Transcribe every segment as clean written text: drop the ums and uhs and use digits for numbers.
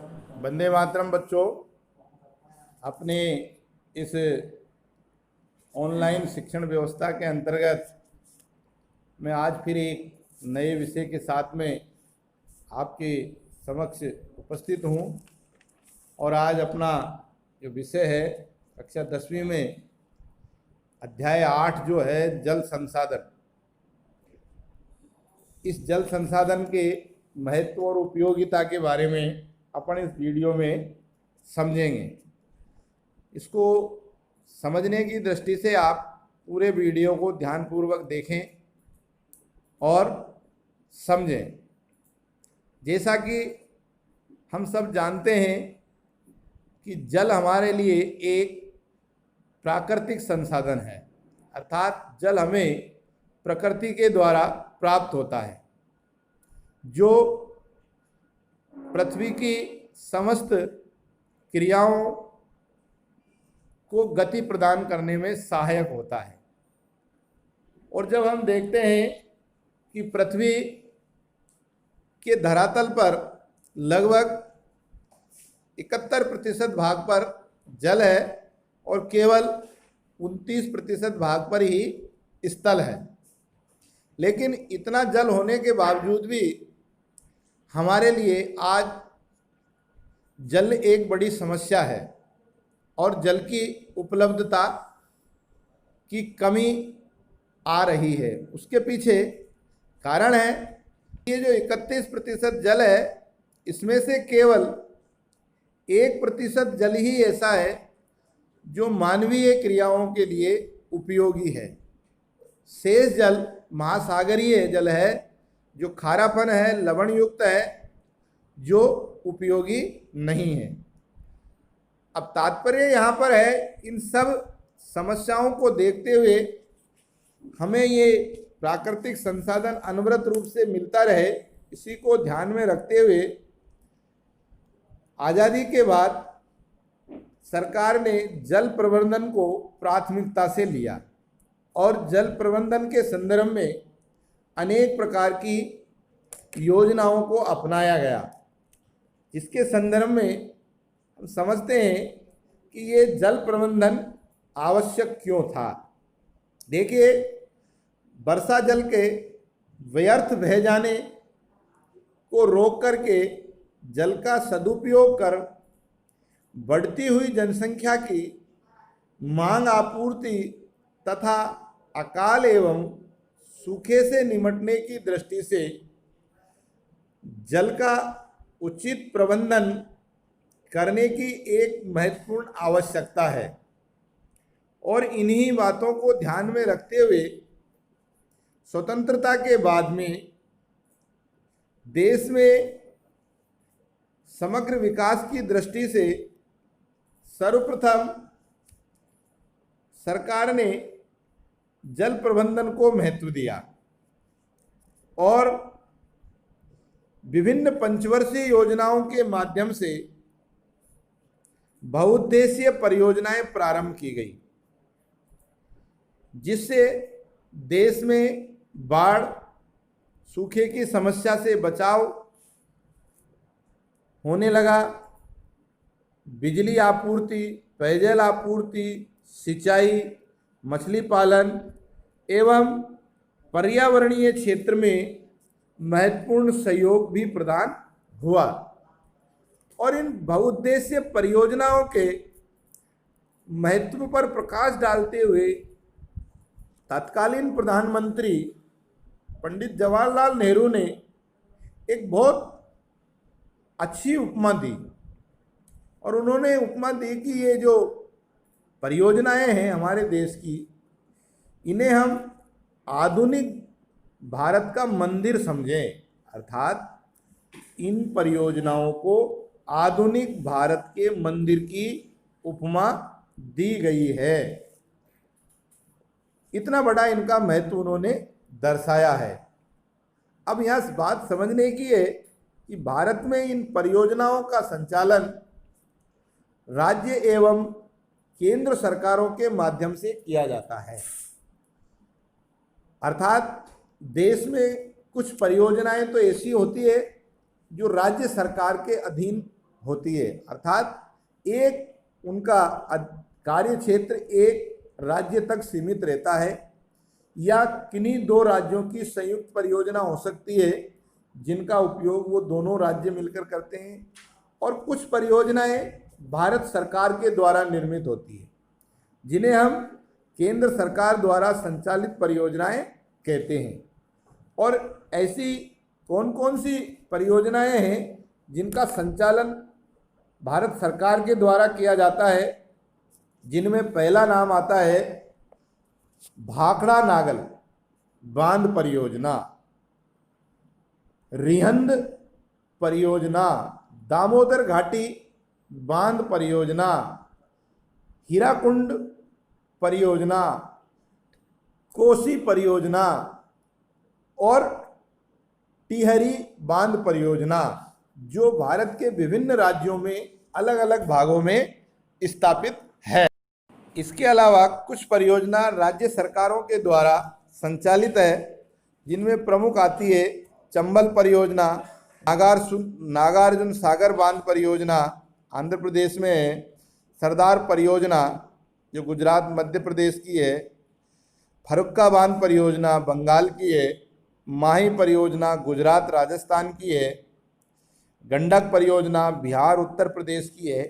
वंदे मातरम बच्चों, अपने इस ऑनलाइन शिक्षण व्यवस्था के अंतर्गत मैं आज फिर एक नए विषय के साथ में आपके समक्ष उपस्थित हूँ। और आज अपना जो विषय है कक्षा 10वीं में अध्याय 8 जो है जल संसाधन। इस जल संसाधन के महत्व और उपयोगिता के बारे में अपन इस वीडियो में समझेंगे। इसको समझने की दृष्टि से आप पूरे वीडियो को ध्यानपूर्वक देखें और समझें। जैसा कि हम सब जानते हैं कि जल हमारे लिए एक प्राकृतिक संसाधन है, अर्थात जल हमें प्रकृति के द्वारा प्राप्त होता है, जो पृथ्वी की समस्त क्रियाओं को गति प्रदान करने में सहायक होता है। और जब हम देखते हैं कि पृथ्वी के धरातल पर लगभग 71% भाग पर जल है और केवल 29% भाग पर ही स्थल है, लेकिन इतना जल होने के बावजूद भी हमारे लिए आज जल एक बड़ी समस्या है और जल की उपलब्धता की कमी आ रही है। उसके पीछे कारण है ये जो 31% जल है, इसमें से केवल 1% जल ही ऐसा है जो मानवीय क्रियाओं के लिए उपयोगी है। शेष जल महासागरीय जल है, जो खारापन है, लवण युक्त है, जो उपयोगी नहीं है। अब तात्पर्य यहाँ पर है, इन सब समस्याओं को देखते हुए हमें ये प्राकृतिक संसाधन अनवरत रूप से मिलता रहे, इसी को ध्यान में रखते हुए आज़ादी के बाद सरकार ने जल प्रबंधन को प्राथमिकता से लिया और जल प्रबंधन के संदर्भ में अनेक प्रकार की योजनाओं को अपनाया गया, जिसके संदर्भ में हम समझते हैं कि ये जल प्रबंधन आवश्यक क्यों था। देखिए, वर्षा जल के व्यर्थ बह जाने को रोक करके जल का सदुपयोग कर बढ़ती हुई जनसंख्या की मांग आपूर्ति तथा अकाल एवं सूखे से निपटने की दृष्टि से जल का उचित प्रबंधन करने की एक महत्वपूर्ण आवश्यकता है। और इन्हीं बातों को ध्यान में रखते हुए स्वतंत्रता के बाद में देश में समग्र विकास की दृष्टि से सर्वप्रथम सरकार ने जल प्रबंधन को महत्व दिया और विभिन्न पंचवर्षीय योजनाओं के माध्यम से बहुउद्देशीय परियोजनाएं प्रारंभ की गई, जिससे देश में बाढ़, सूखे की समस्या से बचाव होने लगा। बिजली आपूर्ति, पेयजल आपूर्ति, सिंचाई, मछली पालन एवं पर्यावरणीय क्षेत्र में महत्वपूर्ण सहयोग भी प्रदान हुआ। और इन बहुउद्देशीय परियोजनाओं के महत्व पर प्रकाश डालते हुए तत्कालीन प्रधानमंत्री पंडित जवाहरलाल नेहरू ने एक बहुत अच्छी उपमा दी, और उन्होंने उपमा दी कि ये जो परियोजनाएं हैं हमारे देश की, इन्हें हम आधुनिक भारत का मंदिर समझें। अर्थात इन परियोजनाओं को आधुनिक भारत के मंदिर की उपमा दी गई है। इतना बड़ा इनका महत्व उन्होंने दर्शाया है। अब यहाँ बात समझने की है कि भारत में इन परियोजनाओं का संचालन राज्य एवं केंद्र सरकारों के माध्यम से किया जाता है। अर्थात देश में कुछ परियोजनाएं तो ऐसी होती है जो राज्य सरकार के अधीन होती है, अर्थात एक उनका कार्य क्षेत्र एक राज्य तक सीमित रहता है या किन्हीं दो राज्यों की संयुक्त परियोजना हो सकती है जिनका उपयोग वो दोनों राज्य मिलकर करते हैं, और कुछ परियोजनाएं भारत सरकार के द्वारा निर्मित होती है जिन्हें हम केंद्र सरकार द्वारा संचालित परियोजनाएं कहते हैं। और ऐसी कौन कौन सी परियोजनाएं हैं जिनका संचालन भारत सरकार के द्वारा किया जाता है, जिनमें पहला नाम आता है भाखड़ा नागल बांध परियोजना, रिहंद परियोजना, दामोदर घाटी बांध परियोजना, हीराकुंड परियोजना, कोसी परियोजना और टिहरी बांध परियोजना, जो भारत के विभिन्न राज्यों में अलग अलग भागों में स्थापित है। इसके अलावा कुछ परियोजना राज्य सरकारों के द्वारा संचालित है, जिनमें प्रमुख आती है चंबल परियोजना, नागार्जुन सागर बांध परियोजना आंध्र प्रदेश में है, सरदार परियोजना जो गुजरात मध्य प्रदेश की है, फरुक्का बांध परियोजना बंगाल की है, माही परियोजना गुजरात राजस्थान की है, गंडक परियोजना बिहार उत्तर प्रदेश की है।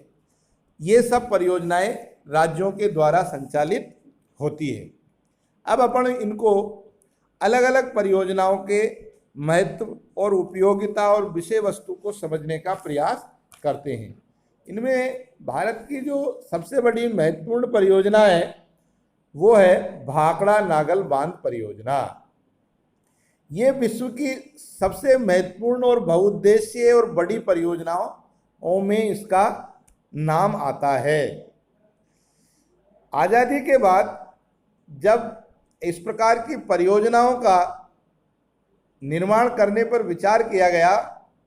ये सब परियोजनाएं राज्यों के द्वारा संचालित होती है। अब अपन इनको अलग अलग परियोजनाओं के महत्व और उपयोगिता और विषय वस्तु को समझने का प्रयास करते हैं। इनमें भारत की जो सबसे बड़ी महत्वपूर्ण परियोजना है वो है भाखड़ा नागल बांध परियोजना। ये विश्व की सबसे महत्वपूर्ण और बहुउद्देशीय और बड़ी परियोजनाओं में इसका नाम आता है। आज़ादी के बाद जब इस प्रकार की परियोजनाओं का निर्माण करने पर विचार किया गया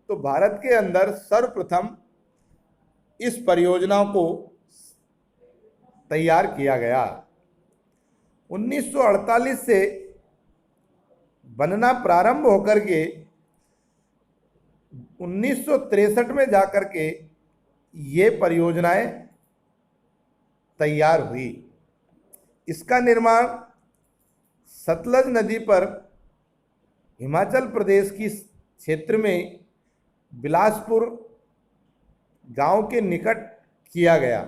तो भारत के अंदर सर्वप्रथम इस परियोजना को तैयार किया गया। 1948 से बनना प्रारंभ होकर के 1963 में जाकर के ये परियोजनाएं तैयार हुई। इसका निर्माण सतलज नदी पर हिमाचल प्रदेश की क्षेत्र में बिलासपुर गांव के निकट किया गया।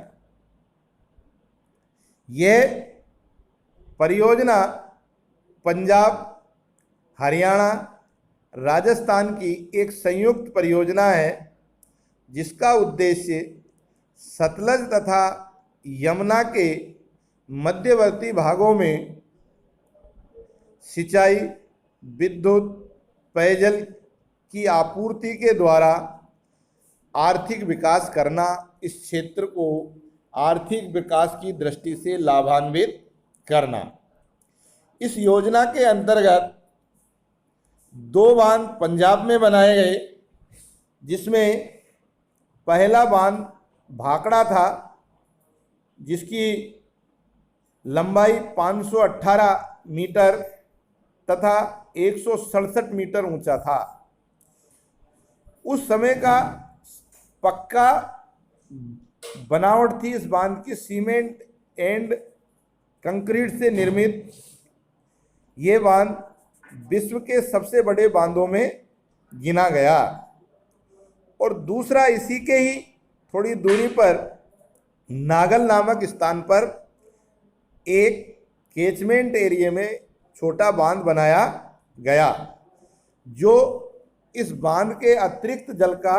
यह परियोजना पंजाब, हरियाणा, राजस्थान की एक संयुक्त परियोजना है जिसका उद्देश्य सतलज तथा यमुना के मध्यवर्ती भागों में सिंचाई, विद्युत, पेयजल की आपूर्ति के द्वारा आर्थिक विकास करना, इस क्षेत्र को आर्थिक विकास की दृष्टि से लाभान्वित करना। इस योजना के अंतर्गत 2 बांध पंजाब में बनाए गए, जिसमें पहला बांध भाखड़ा था जिसकी लंबाई 518 मीटर तथा 167 मीटर ऊंचा था। उस समय का पक्का बनावट थी इस बांध की, सीमेंट एंड कंक्रीट से निर्मित। ये बांध विश्व के सबसे बड़े बांधों में गिना गया। और दूसरा इसी के ही थोड़ी दूरी पर नागल नामक स्थान पर एक कैचमेंट एरिया में छोटा बांध बनाया गया, जो इस बांध के अतिरिक्त जल का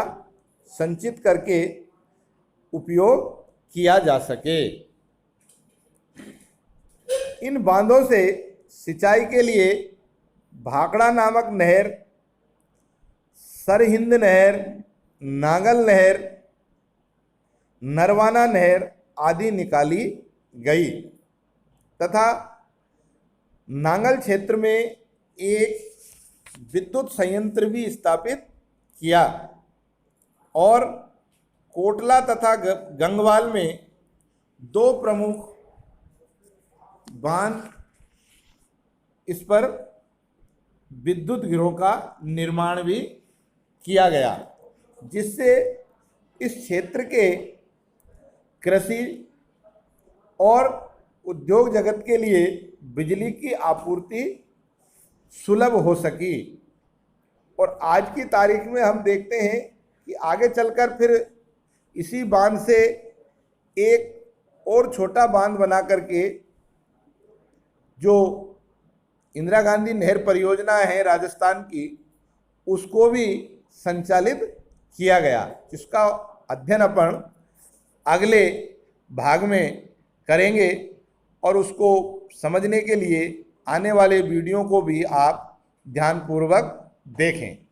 संचित करके उपयोग किया जा सके। इन बांधों से सिंचाई के लिए भाखड़ा नामक नहर, सरहिंद नहर, नागल नहर, नरवाना नहर आदि निकाली गई तथा नांगल क्षेत्र में एक विद्युत संयंत्र भी स्थापित किया और कोटला तथा गंगवाल में 2 प्रमुख बांध इस पर विद्युत गिरोह का निर्माण भी किया गया, जिससे इस क्षेत्र के कृषि और उद्योग जगत के लिए बिजली की आपूर्ति सुलभ हो सकी। और आज की तारीख में हम देखते हैं कि आगे चलकर फिर इसी बांध से एक और छोटा बांध बना करके जो इंदिरा गांधी नहर परियोजना है राजस्थान की, उसको भी संचालित किया गया, जिसका अध्ययन अपन अगले भाग में करेंगे। और उसको समझने के लिए आने वाले वीडियो को भी आप ध्यानपूर्वक देखें।